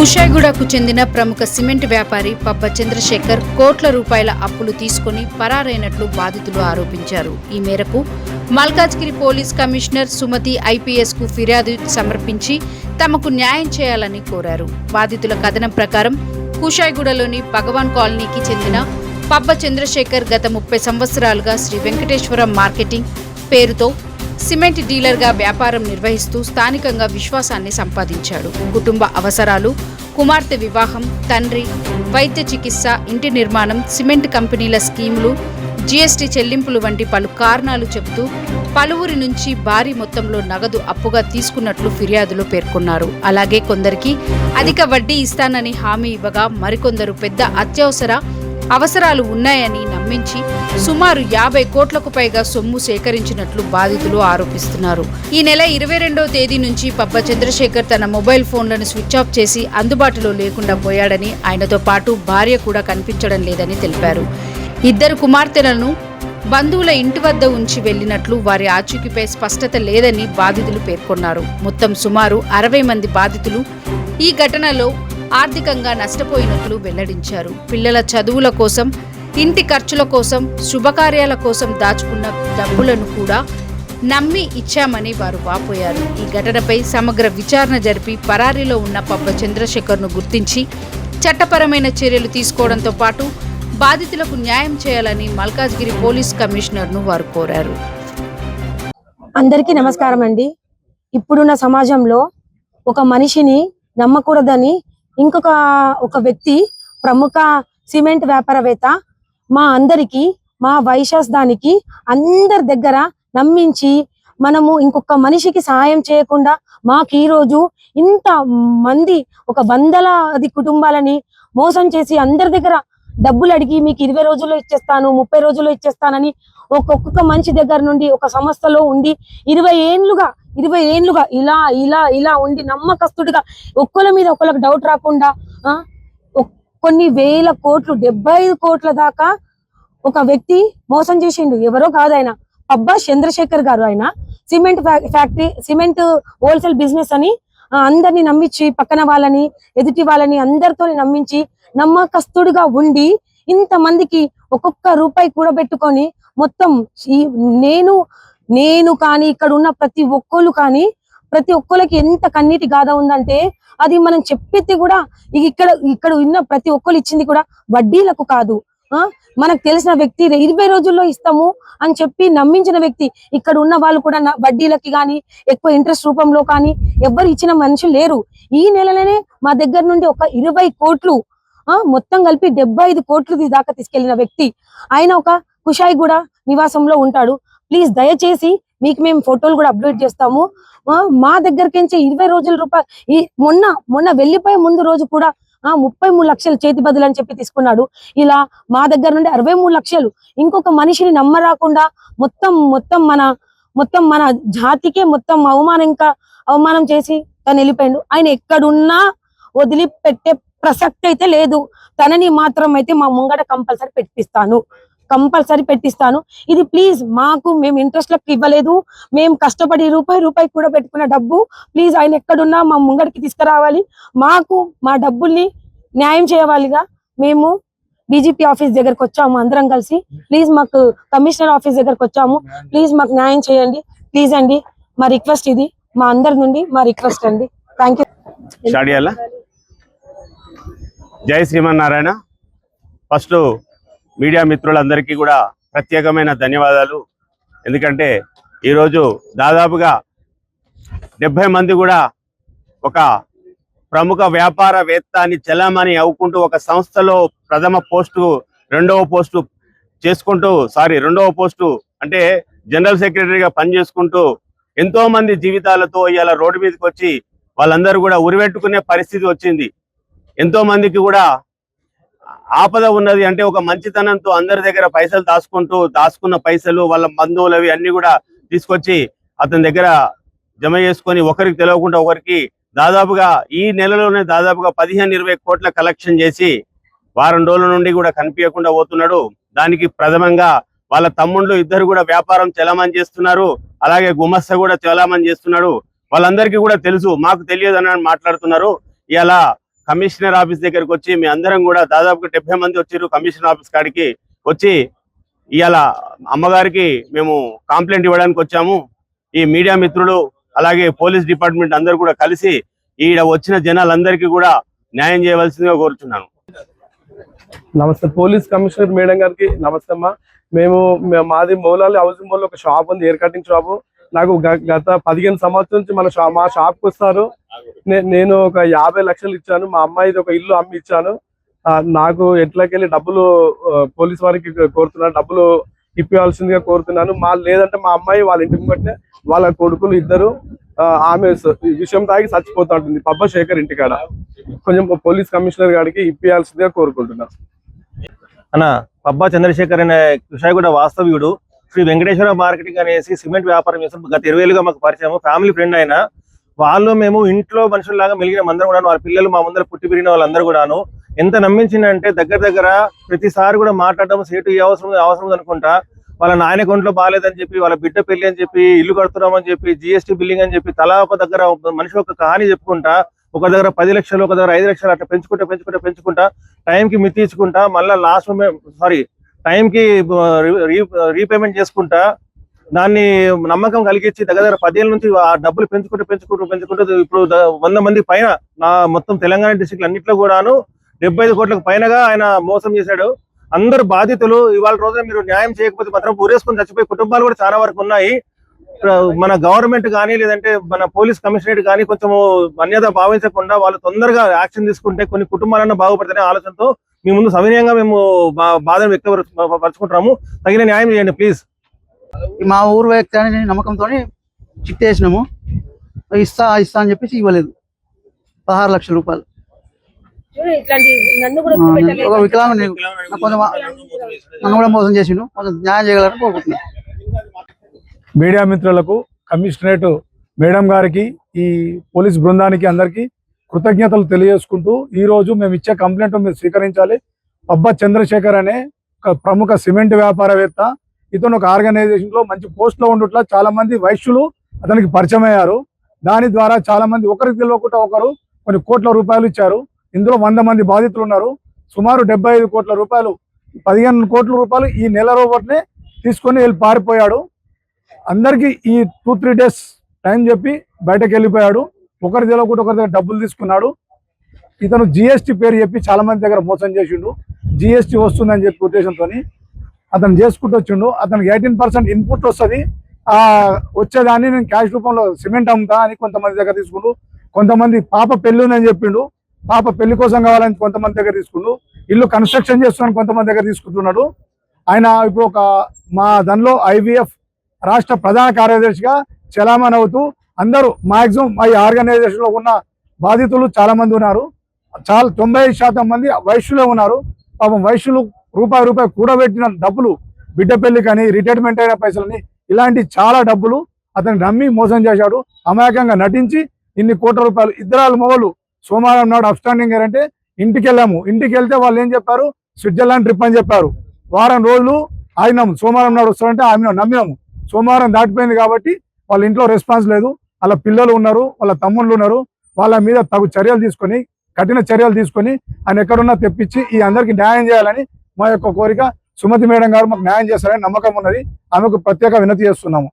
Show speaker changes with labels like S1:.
S1: కుషాయిగూడకు చెందిన ప్రముఖ సిమెంట్ వ్యాపారి పబ్బ చంద్రశేఖర్ కోట్ల రూపాయల అప్పులు తీసుకుని పరారైనట్లు బాధితులు ఆరోపించారు. ఈ మేరకు Malkajgiri police commissioner Sumathi IPS కు ఫిర్యాదు సమర్పించి తమకు న్యాయం చేయాలని కోరారు. బాధితుల కథనం ప్రకారం కుషాయిగూడలోని భగవాన్ కాలనీకి చెందిన పబ్బ చంద్రశేఖర్ గత 30 సంవత్సరాలుగా శ్రీ వెంకటేశ్వర మార్కెటింగ్ పేరుతో సిమెంట్ డీలర్గా వ్యాపారం నిర్వహిస్తూ స్థానికంగా విశ్వాసాన్ని సంపాదించాడు. కుటుంబ అవసరాలు, కుమార్తె వివాహం, తండ్రి వైద్య చికిత్స, ఇంటి నిర్మాణం, సిమెంట్ కంపెనీల స్కీములు, జీఎస్టీ చెల్లింపులు వంటి పలు కారణాలు చెబుతూ పలువురి నుంచి భారీ మొత్తంలో నగదు అప్పుగా తీసుకున్నట్లు ఫిర్యాదులో పేర్కొన్నారు. అలాగే కొందరికి అధిక వడ్డీ ఇస్తానని హామీ ఇవ్వగా మరికొందరు పెద్ద అత్యవసర అవసరాలు ఉన్నాయని నమ్మించి సుమారు 50 కోట్లకు పైగా సొమ్ము సేకరించినట్లు బాధితులు ఆరోపిస్తున్నారు. ఈ నెల 22వ తేదీ నుంచి పబ్బ చంద్రశేఖర్ తన మొబైల్ ఫోన్లను స్విచ్ ఆఫ్ చేసి అందుబాటులో లేకుండా పోయాడని, ఆయనతో పాటు భార్య కూడా కనిపించడం లేదని తెలిపారు. 2 కుమార్తెలను బంధువుల ఇంటి వద్ద ఉంచి వెళ్లినట్లు, వారి ఆచూకీపై స్పష్టత లేదని బాధితులు పేర్కొన్నారు. మొత్తం సుమారు 60 మంది బాధితులు ఈ ఘటనలో ఆర్థికంగా నష్టపోయినట్లు వెల్లడించారు. పిల్లల చదువుల కోసం, ఇంటి ఖర్చుల కోసం, శుభకార్యాల కోసం దాచుకున్న డబ్బులను కూడా నమ్మి ఇచ్చామని వారు వాపోయారు. ఈ ఘటనపై సమగ్ర విచారణ జరిపి పరారీలో ఉన్న పబ్బ చంద్రశేఖర్ను గుర్తించి చట్టపరమైన చర్యలు తీసుకోవడంతో పాటు బాధితులకు న్యాయం చేయాలని మల్కాజ్గిరి పోలీస్ కమిషనర్ను వారు కోరారు.
S2: అందరికీ నమస్కారం అండి. ఇప్పుడున్న సమాజంలో ఒక మనిషిని నమ్మకూడదని ఒక వ్యక్తి, ప్రముఖ సిమెంట్ వ్యాపారవేత్త మా అందరికి, మా వైశాస్దానికి అందరి దగ్గర నమ్మించి మనము ఇంకొక మనిషికి సహాయం చేయకుండా మాకు ఈ రోజు ఇంత మంది 100 కుటుంబాలని మోసం చేసి అందరి దగ్గర డబ్బులు అడిగి మీకు 20 రోజుల్లో ఇచ్చేస్తాను, 30 రోజుల్లో ఇచ్చేస్తానని ఒక్కొక్క మనిషి దగ్గర నుండి ఒక సంస్థలో ఉండి 20 ఏళ్లుగా ఇలా ఉండి నమ్మకస్తుడిగా ఒక్కల మీద ఒకళ్ళకి డౌట్ రాకుండా కొన్ని వేల కోట్లు, 75 కోట్ల దాకా ఒక వ్యక్తి మోసం చేసిండు. ఎవరో కాదు, ఆయన పబ్బ చంద్రశేఖర్ గారు. ఆయన cement factory, cement wholesale business అని అందరినీ నమ్మించి, పక్కన వాళ్ళని, ఎదుటి వాళ్ళని అందరితో నమ్మించి నమ్మకస్తుడిగా ఉండి ఇంతమందికి ఒక్కొక్క రూపాయి కూడబెట్టుకొని మొత్తం నేను కానీ ఇక్కడ ఉన్న ప్రతి ఒక్కరికి ఎంత కన్నీటి గాథ ఉందంటే అది మనం చెప్పేది కూడా ఇక్కడ ఉన్న ప్రతి ఒక్కరు ఇచ్చింది కూడా వడ్డీలకు కాదు. మనకు తెలిసిన వ్యక్తి 20 రోజుల్లో ఇస్తాము అని చెప్పి నమ్మించిన వ్యక్తి. ఇక్కడ ఉన్న వాళ్ళు కూడా వడ్డీలకి కానీ, ఎక్కువ ఇంట్రెస్ట్ రూపంలో కానీ ఎవ్వరు ఇచ్చిన మనుషులు లేరు. ఈ నెలలోనే మా దగ్గర నుండి ఒక 20 కోట్లు, మొత్తం కలిపి 75 కోట్లు దాకా తీసుకెళ్లిన వ్యక్తి. ఆయన ఒక కుషాయిగూడ నివాసంలో ఉంటాడు. ప్లీజ్ దయచేసి మీకు మేము ఫోటోలు కూడా అప్లోడ్ చేస్తాము. మా దగ్గరకి 20 రోజుల రూపాయలు మొన్న వెళ్ళిపోయే ముందు రోజు కూడా 33 లక్షలు చేతి బదులు అని చెప్పి తీసుకున్నాడు. ఇలా మా దగ్గర నుండి 63 లక్షలు ఇంకొక మనిషిని నమ్మరాకుండా మొత్తం మన జాతికే మొత్తం అవమానం చేసి తను వెళ్ళిపోయాడు. ఆయన ఎక్కడున్నా వదిలిపెట్టే ప్రసక్తి అయితే లేదు. తనని మాత్రం అయితే మా ముంగట కంపల్సరీ పెట్టిస్తాను. ఇది ప్లీజ్, మేము ఇంట్రెస్ట్ లకు ఇవ్వలేదు, మేము కష్టపడి రూపాయి కూడా పెట్టుకున్న డబ్బు ప్లీజ్ ఆయన ఎక్కడున్నా మా ముంగడికి తీసుకురావాలి. మా డబ్బుల్ని న్యాయం చేయవాలిగా మేము డీజీపీ ఆఫీస్ దగ్గరకు వచ్చాము అందరం కలిసి. ప్లీజ్ మాకు కమిషనర్ ఆఫీస్ దగ్గరకు వచ్చాము. ప్లీజ్ మాకు న్యాయం చేయండి ప్లీజ్ అండి. మా రిక్వెస్ట్ ఇది, మా అందరి నుండి మా రిక్వెస్ట్ అండి. Thank you.
S3: జై శ్రీమన్నారాయణ. ఫస్ట్ మీడియా మిత్రులందరికీ కూడా ప్రత్యేకమైన ధన్యవాదాలు. ఎందుకంటే ఈరోజు దాదాపుగా 70 మంది కూడా ఒక ప్రముఖ వ్యాపారవేత్త అని చెలామణి అవ్వుకుంటూ ఒక సంస్థలో రెండవ పోస్టు అంటే జనరల్ సెక్రటరీగా పనిచేసుకుంటూ ఎంతో మంది జీవితాలతో ఇలా రోడ్డు మీదకి వచ్చి వాళ్ళందరూ కూడా ఉరివెట్టుకునే పరిస్థితి వచ్చింది. ఎంతో మందికి కూడా ఆపద ఉన్నది అంటే ఒక మంచితనంతో అందరి దగ్గర పైసలు దాచుకున్న పైసలు వాళ్ళ బంధువులవి అన్ని కూడా తీసుకొచ్చి అతని దగ్గర జమ చేసుకొని ఒకరికి తెలియకుండా ఒకరికి దాదాపుగా ఈ నెలలోనే దాదాపుగా 15-20 కోట్ల కలెక్షన్ చేసి వారం రోజుల నుండి కూడా కనిపించకుండా పోతున్నాడు. దానికి ప్రథమంగా వాళ్ళ తమ్ముళ్ళు ఇద్దరు కూడా వ్యాపారం చలామణి చేస్తున్నారు. అలాగే గుమస్తా కూడా చలామణి చేస్తున్నాడు. వాళ్ళందరికీ కూడా తెలుసు, మాకు తెలియదు అని మాట్లాడుతున్నారు. ఇలా కమిషనర్ ఆఫీస్ దగ్గరకు వచ్చి మీ అందరం కూడా దాదాపుగా 70 మంది వచ్చారు కమిషనర్ ఆఫీస్ కాడికి వచ్చి ఇవాళ అమ్మగారికి మేము కంప్లైంట్ ఇవ్వడానికి వచ్చాము. ఈ మీడియా మిత్రులు అలాగే పోలీస్ డిపార్ట్మెంట్ అందరూ కూడా కలిసి ఈడ వచ్చిన జనాలందరికీ కూడా న్యాయం చేయవలసిందిగా కోరుచున్నాను.
S4: నమస్తే పోలీస్ కమిషనర్ మేడం గారికి నమస్తే అమ్మా. మాది మౌలాలి హౌసింగ్ మోల్ ఒక షాప్ ఉంది, హెయిర్ కటింగ్ షాపు. నాకు గత 15 సంవత్సరం నుంచి మా షాప్కి వస్తారు. నేను ఒక 50 లక్షలు ఇచ్చాను. మా అమ్మాయిది ఒక ఇల్లు అమ్మి ఇచ్చాను. నాకు ఎట్లకెళ్ళి డబ్బులు పోలీస్ వారికి కోరుతున్నాను, డబ్బులు ఇప్పించాల్సిందిగా కోరుతున్నాను. లేదంటే మా అమ్మాయి వాళ్ళ ఇంటి ముంగట్నే వాళ్ళ కొడుకులు ఇద్దరు ఆమె విషయం తాగి చచ్చిపోతా ఉంటుంది పబ్బ శేఖర్ ఇంటికాడ. కొంచెం పోలీస్ కమిషనర్ గారికి ఇప్పించాల్సిందిగా కోరుకుంటున్నాను.
S5: అన్న పబ్బా చంద్రశేఖర్ అనే కృషాయిగూడ వాస్తవ్యుడు శ్రీ వెంకటేశ్వర మార్కెటింగ్ అనేసి సిమెంట్ వ్యాపారం చేస్తారు. గత 20 ఏళ్ళుగా మాకు పరిచయం, ఫ్యామిలీ ఫ్రెండ్ అయిన వాళ్ళు. మేము ఇంట్లో మనుషుల్లాగా మెలిగిన అందరం కూడా, వాళ్ళ పిల్లలు మా ముందర పుట్టి పెరిగిన వాళ్ళందరూ కూడాను ఎంత నమ్మించిందంటే దగ్గర ప్రతిసారి కూడా మాట్లాడడం సేటు ఈ అవసరం అనుకుంటా. వాళ్ళ నాయన కొంట్లో బాగాలేదని చెప్పి, వాళ్ళ బిడ్డ పెళ్లి అని చెప్పి, ఇల్లు కడుతున్నామని చెప్పి, GST బిల్లింగ్ అని చెప్పి తలా ఒక దగ్గర మనిషి ఒక కహాని చెప్పుకుంటా, ఒక దగ్గర 10 లక్షలు, ఒక దగ్గర 5 లక్షలు అట్లా పెంచుకుంటా టైంకి మితించుకుంటా, మళ్ళీ టైంకి రీపేమెంట్ చేసుకుంటా దాన్ని నమ్మకం కలిగించి దగ్గర 10 ఏళ్ళ నుంచి ఆ డబ్బులు పెంచుకుంటూ ఇప్పుడు 100 మంది పైన మొత్తం తెలంగాణ డిస్ట్రిక్ట్ అన్నింటిలో కూడాను 75 కోట్లకు పైనగా ఆయన మోసం చేశాడు. అందరు బాధితులు ఇవాళ రోజున మీరు న్యాయం చేయకపోతే మాత్రం ఊరేసుకొని చచ్చిపోయే కుటుంబాలు కూడా చాలా వరకు ఉన్నాయి. మన గవర్నమెంట్ కానీ లేదంటే మన పోలీస్ కమిషనరేట్ కానీ కొంచెం అన్యత భావించకుండా వాళ్ళు తొందరగా యాక్షన్ తీసుకుంటే కొన్ని కుటుంబాలన్నా బాగుపడతాయనే ఆలోచనతో మీ ముందు సవినయంగా మేము బాధను వ్యక్తపరుచుకుంటున్నాము. తగిన న్యాయం చేయండి ప్లీజ్.
S6: మా ఊరు వ్యక్తి అని నమ్మకంతో చిట్టేసినాము. ఇస్తా అని చెప్పేసి ఇవ్వలేదు. 16 లక్షల రూపాయలు. ఒక వికలాంగుడు నన్ను కూడా మోసం చేసిండు. కొంచెం న్యాయం చేయగలరని కోరుకుంటున్నాను.
S7: మీడియా మిత్రులకు, కమిషనరేట్ మేడం గారికి, ఈ పోలీస్ బృందానికి అందరికీ కృతజ్ఞతలు తెలియజేసుకుంటూ, ఈ రోజు మేము ఇచ్చే కంప్లైంట్ మీరు స్వీకరించాలి. పబ్బా చంద్రశేఖర్ అనే ఒక ప్రముఖ సిమెంట్ వ్యాపారవేత్త. ఇతను ఒక ఆర్గనైజేషన్ లో మంచి పోస్ట్ లో ఉండట్లా చాలా మంది వైశ్యులు అతనికి పరిచయం అయ్యారు. దాని ద్వారా చాలా మంది ఒకరికి తెలియకుండా ఒకరు కొన్ని కోట్ల రూపాయలు ఇచ్చారు. ఇందులో 100 మంది బాధితులు ఉన్నారు. సుమారు 75 కోట్ల రూపాయలు, 15 కోట్ల రూపాయలు ఈ నెల రోజునే తీసుకొని వెళ్ళి పారిపోయాడు. అందరికీ ఈ 2-3 డేస్ టైం చెప్పి బయటకు వెళ్ళిపోయాడు. ఒకరి తెలియకుండా ఒకరి దగ్గర డబ్బులు తీసుకున్నాడు. ఇతను GST పేరు చెప్పి చాలా మంది దగ్గర మోసం చేసిండు. GST వస్తుందని చెప్పి ఉద్దేశంతో అతను చేసుకుంటూ వచ్చిండు. అతనికి 18% ఇన్పుట్ వస్తుంది. వచ్చేదాన్ని నేను క్యాష్ రూపంలో సిమెంట్ అమ్ముతా అని కొంతమంది దగ్గర తీసుకుంటూ, కొంతమంది పాప పెళ్లి ఉందని చెప్పిండు, పాప పెళ్లి కోసం కావాలని కొంతమంది దగ్గర తీసుకుంటూ, ఇల్లు కన్స్ట్రక్షన్ చేస్తున్నాను కొంతమంది దగ్గర తీసుకుంటున్నాడు. ఆయన ఇప్పుడు మా దానిలో IVF రాష్ట్ర ప్రధాన కార్యదర్శిగా చలామణి అవుతూ అందరూ మాక్సిమం ఈ ఆర్గనైజేషన్ లో ఉన్న బాధితులు చాలా మంది ఉన్నారు. 90% మంది వైశ్యులే ఉన్నారు. పాపం వైశ్యులు రూపాయి కూడబెట్టిన డబ్బులు, బిడ్డ పెళ్లి కానీ రిటైర్మెంట్ అయిన పైసలని, ఇలాంటి చాలా డబ్బులు అతను నమ్మి మోసం చేశాడు. అమాయకంగా నటించి ఇన్ని కోట్ల రూపాయలు. ఇద్దరాలు మొగలు సోమవారం నాడు అప్స్టాండింగ్ అంటే ఇంటికి వెళ్ళాము. ఇంటికి వెళ్తే వాళ్ళు ఏం చెప్పారు, స్విట్జర్లాండ్ ట్రిప్ అని చెప్పారు. వారం రోజులు ఆగినాము. సోమవారం నాడు వస్తారంటే ఆమె నమ్మినాము. సోమవారం దాటిపోయింది కాబట్టి వాళ్ళ ఇంట్లో రెస్పాన్స్ లేదు. వాళ్ళ పిల్లలు ఉన్నారు, వాళ్ళ తమ్ముళ్ళు ఉన్నారు. వాళ్ళ మీద తగు చర్యలు తీసుకొని, కఠిన చర్యలు తీసుకొని ఆయన ఎక్కడున్నా తెప్పించి ఈ అందరికీ న్యాయం చేయాలని మా యొక్క కోరిక. సుమతి మేడం గారు మాకు న్యాయం చేస్తారని నమ్మకం ఉన్నది. ఆమెకు ప్రత్యేక వినతి చేస్తున్నాము.